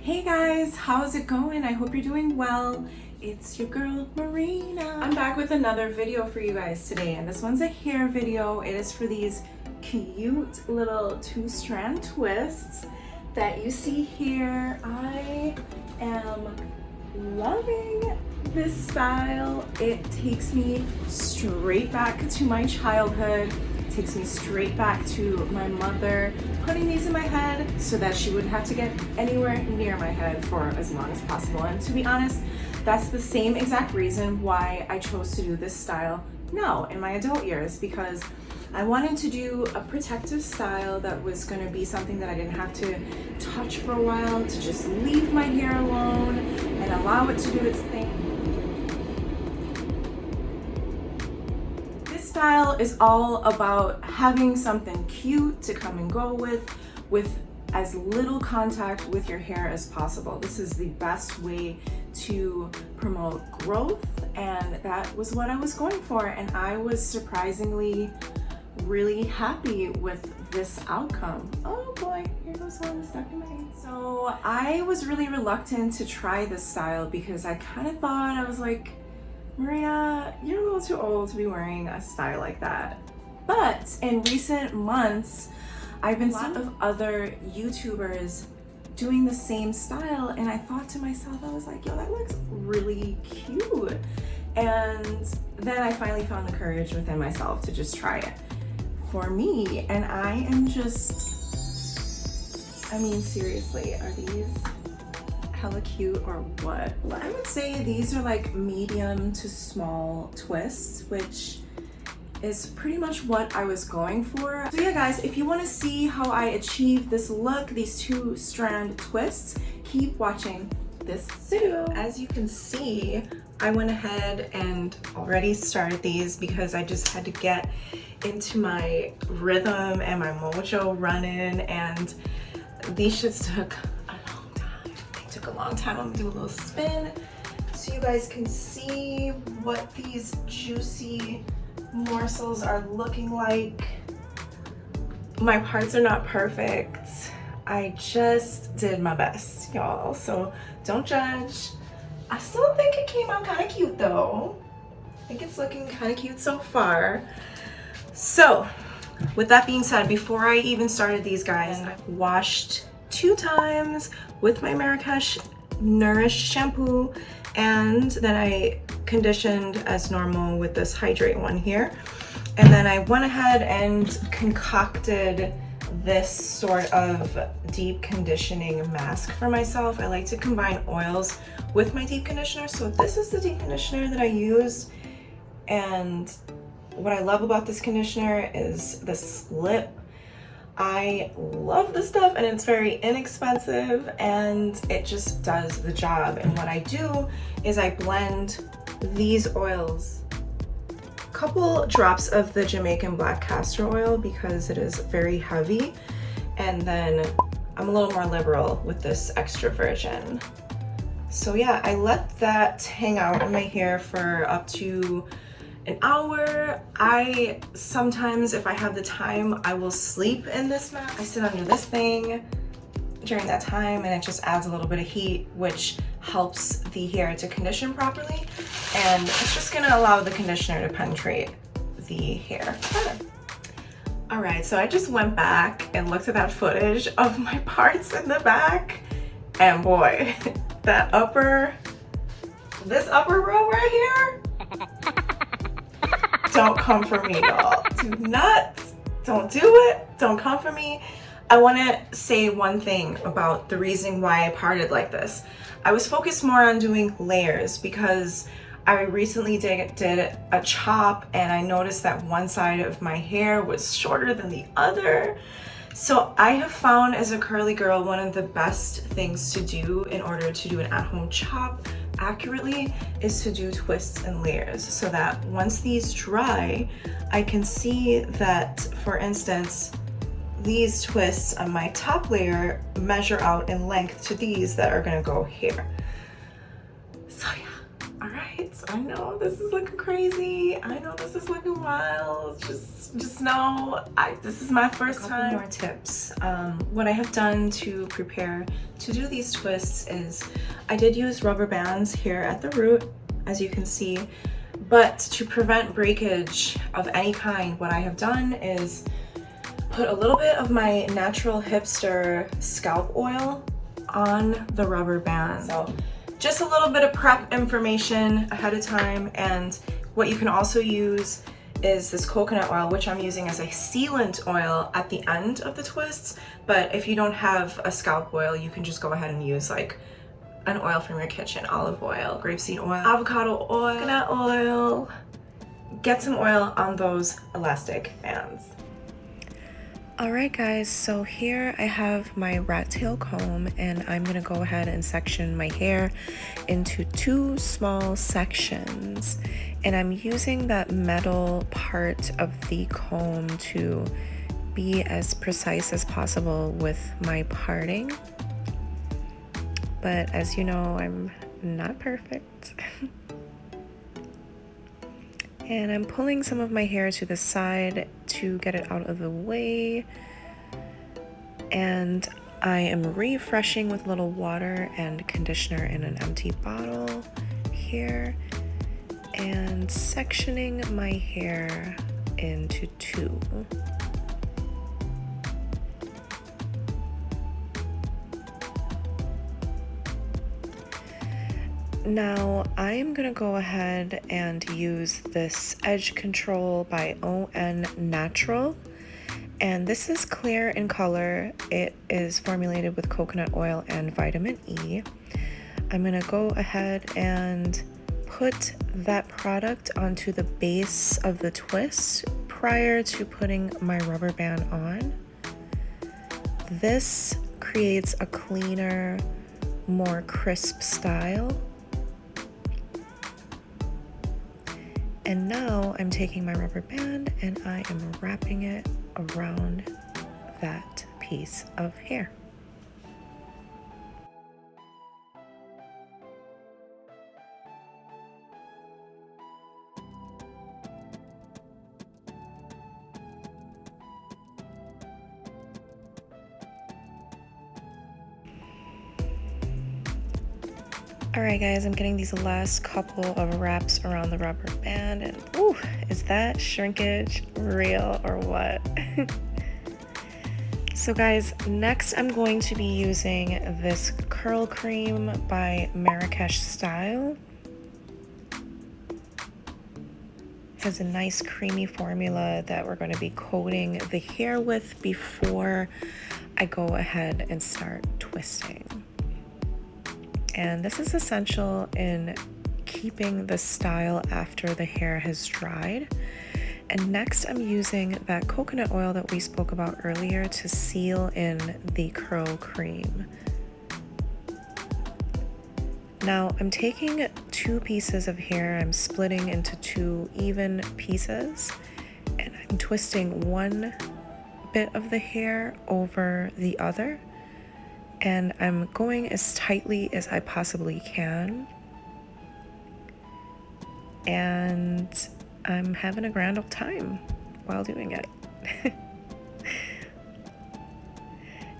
Hey guys, how's it going? I hope you're doing well. It's your girl Marina. I'm back with another video for you guys today, and this one's a hair video. It is for these cute little 2-strand twists that you see here. I am loving this style. It takes me straight back to my childhood. It takes me straight back to my mother putting these in my head so that she wouldn't have to get anywhere near my head for as long as possible. And to be honest, that's the same exact reason why I chose to do this style now in my adult years, because I wanted to do a protective style that was going to be something that I didn't have to touch for a while, to just leave my hair alone and allow it to do its thing. This style is all about having something cute to come and go with as little contact with your hair as possible. This is the best way to promote growth, and that was what I was going for, and I was surprisingly really happy with this outcome. Oh boy, here goes one stuck in my hand. So I was really reluctant to try this style because I kind of thought, I was like, Marina, you're a little too old to be wearing a style like that. But in recent months, I've been seeing a lot of other YouTubers doing the same style, and I thought to myself, I was like, yo, that looks really cute. And then I finally found the courage within myself to just try it for me, and I am just, I mean, seriously, are these hella cute or what? I would say these are like medium to small twists, which is pretty much what I was going for. So yeah guys, if you want to see how I achieve this look, these 2-strand twists, keep watching this video. As you can see, I went ahead and already started these because I just had to get into my rhythm and my mojo running, and these shits took a long time. They took a long time. I'm gonna do a little spin so you guys can see what these juicy morsels are looking like. My parts are not perfect. I just did my best, y'all, so don't judge. I still think it came out kind of cute though. I think it's looking kind of cute so far. So with that being said, before I even started these guys, I washed 2 times with my Marrakesh Nourish shampoo, and then I conditioned as normal with this Hydrate one here. And then I went ahead and concocted this sort of deep conditioning mask for myself. I like to combine oils with my deep conditioner. So this is the deep conditioner that I use, and what I love about this conditioner is the slip. I love this stuff, and it's very inexpensive, and it just does the job. And what I do is I blend these oils, a couple drops of the Jamaican black castor oil because it is very heavy, and then I'm a little more liberal with this extra virgin. So yeah, I let that hang out in my hair for up to an hour. I sometimes, if I have the time, I will sleep in this mask. I sit under this thing during that time, and it just adds a little bit of heat, which helps the hair to condition properly, and it's just gonna allow the conditioner to penetrate the hair better. All right, so I just went back and looked at that footage of my parts in the back, and boy, this upper row right here, don't come for me, y'all. Don't do it. Don't come for me. I want to say one thing about the reason why I parted like this. I was focused more on doing layers because I recently did a chop, and I noticed that one side of my hair was shorter than the other. So I have found, as a curly girl, one of the best things to do in order to do an at-home chop accurately is to do twists and layers, so that once these dry, I can see that, for instance, these twists on my top layer measure out in length to these that are gonna go here. So yeah, all right. right? I know this is looking crazy. I know this is looking wild. Just know this is my first time. More tips. What I have done to prepare to do these twists is I did use rubber bands here at the root, as you can see, but to prevent breakage of any kind, what I have done is put a little bit of my natural Hipster scalp oil on the rubber band. So just a little bit of prep information ahead of time. And what you can also use is this coconut oil, which I'm using as a sealant oil at the end of the twists. But if you don't have a scalp oil, you can just go ahead and use like an oil from your kitchen, olive oil, grapeseed oil, avocado oil, coconut oil. Get some oil on those elastic bands. Alright guys, so here I have my rat tail comb, and I'm gonna go ahead and section my hair into 2 small sections. And I'm using that metal part of the comb to be as precise as possible with my parting. But as you know, I'm not perfect. And I'm pulling some of my hair to the side to get it out of the way. And I am refreshing with a little water and conditioner in an empty bottle here. And sectioning my hair into 2. Now I'm gonna go ahead and use this edge control by ON Natural, and this is clear in color. It is formulated with coconut oil and vitamin E. I'm gonna go ahead and put that product onto the base of the twist prior to putting my rubber band on. This creates a cleaner, more crisp style. And now I'm taking my rubber band and I am wrapping it around that piece of hair. Alright guys, I'm getting these last couple of wraps around the rubber band, and ooh, is that shrinkage real or what? So guys, next I'm going to be using this curl cream by Marrakesh Style. It has a nice creamy formula that we're going to be coating the hair with before I go ahead and start twisting. And this is essential in keeping the style after the hair has dried. And next I'm using that coconut oil that we spoke about earlier to seal in the curl cream. Now I'm taking 2 pieces of hair, I'm splitting into 2 even pieces, and I'm twisting one bit of the hair over the other. And I'm going as tightly as I possibly can. And I'm having a grand old time while doing it.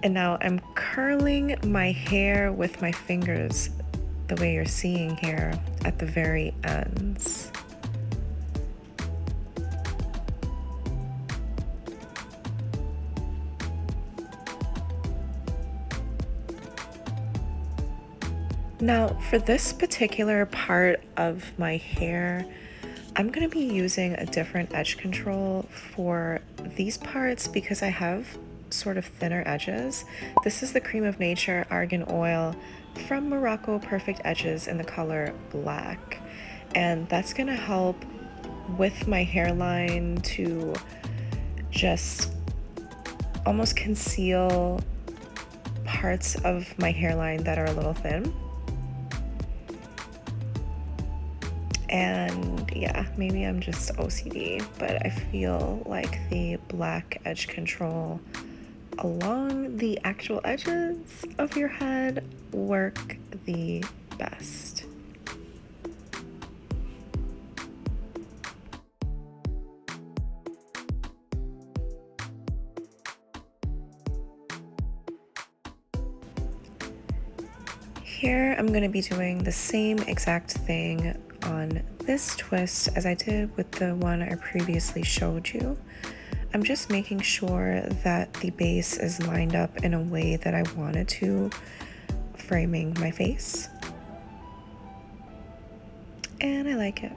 And now I'm curling my hair with my fingers the way you're seeing here at the very ends. Now for this particular part of my hair, I'm going to be using a different edge control for these parts because I have sort of thinner edges. This is the Cream of Nature Argan Oil from Morocco Perfect Edges in the color black. And that's going to help with my hairline to just almost conceal parts of my hairline that are a little thin. And yeah, maybe I'm just OCD, but I feel like the black edge control along the actual edges of your head work the best. here I'm going to be doing the same exact thing on this twist as I did with the one I previously showed you. I'm just making sure that the base is lined up in a way that I wanted to, framing my face. And I like it.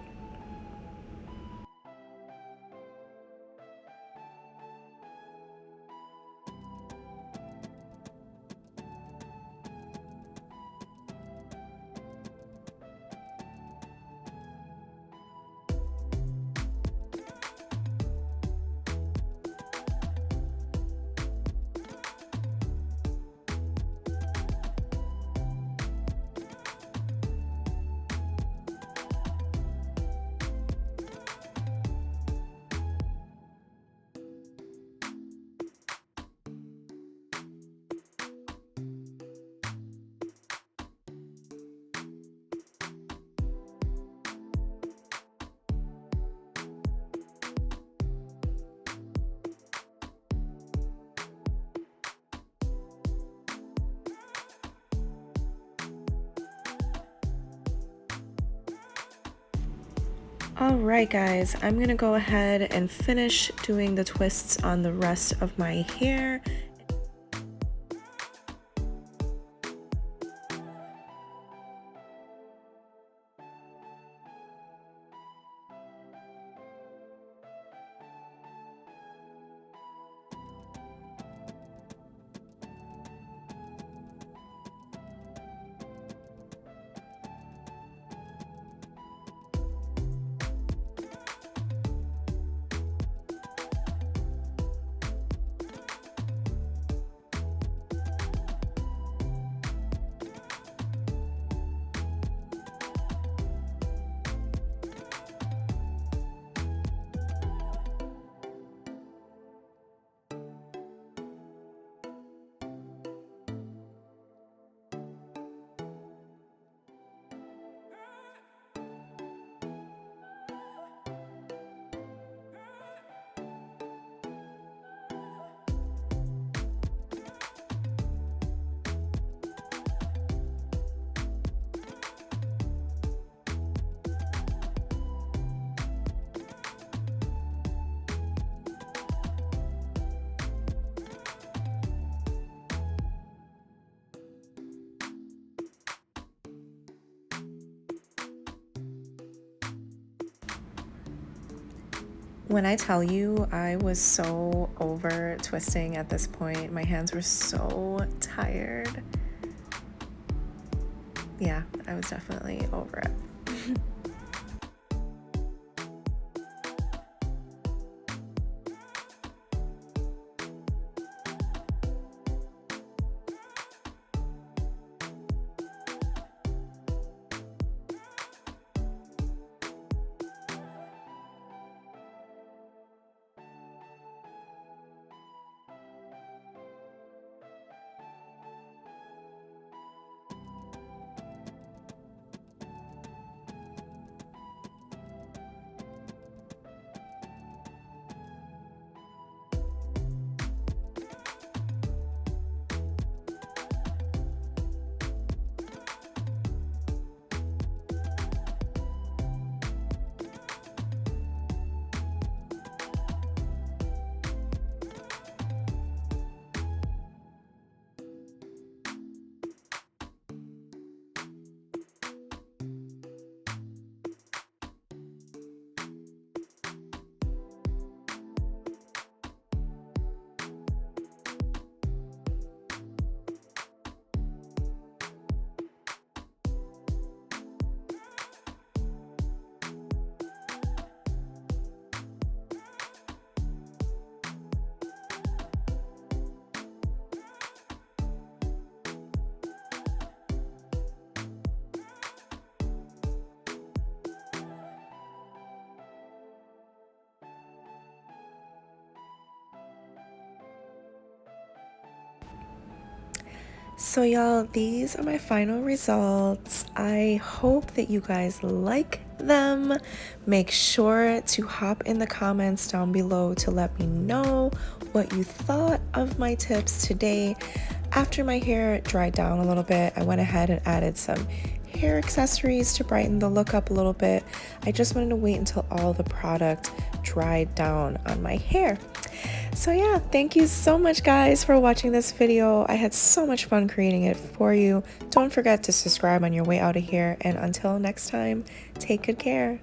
Alright guys, I'm gonna go ahead and finish doing the twists on the rest of my hair. When I tell you I was so over twisting at this point, my hands were so tired. Yeah, I was definitely over it. So y'all, these are my final results. I hope that you guys like them. Make sure to hop in the comments down below to let me know what you thought of my tips today. After my hair dried down a little bit, I went ahead and added some hair accessories to brighten the look up a little bit. I just wanted to wait until all the product dried down on my hair. So yeah, thank you so much guys for watching this video. I had so much fun creating it for you. Don't forget to subscribe on your way out of here, and until next time, take good care.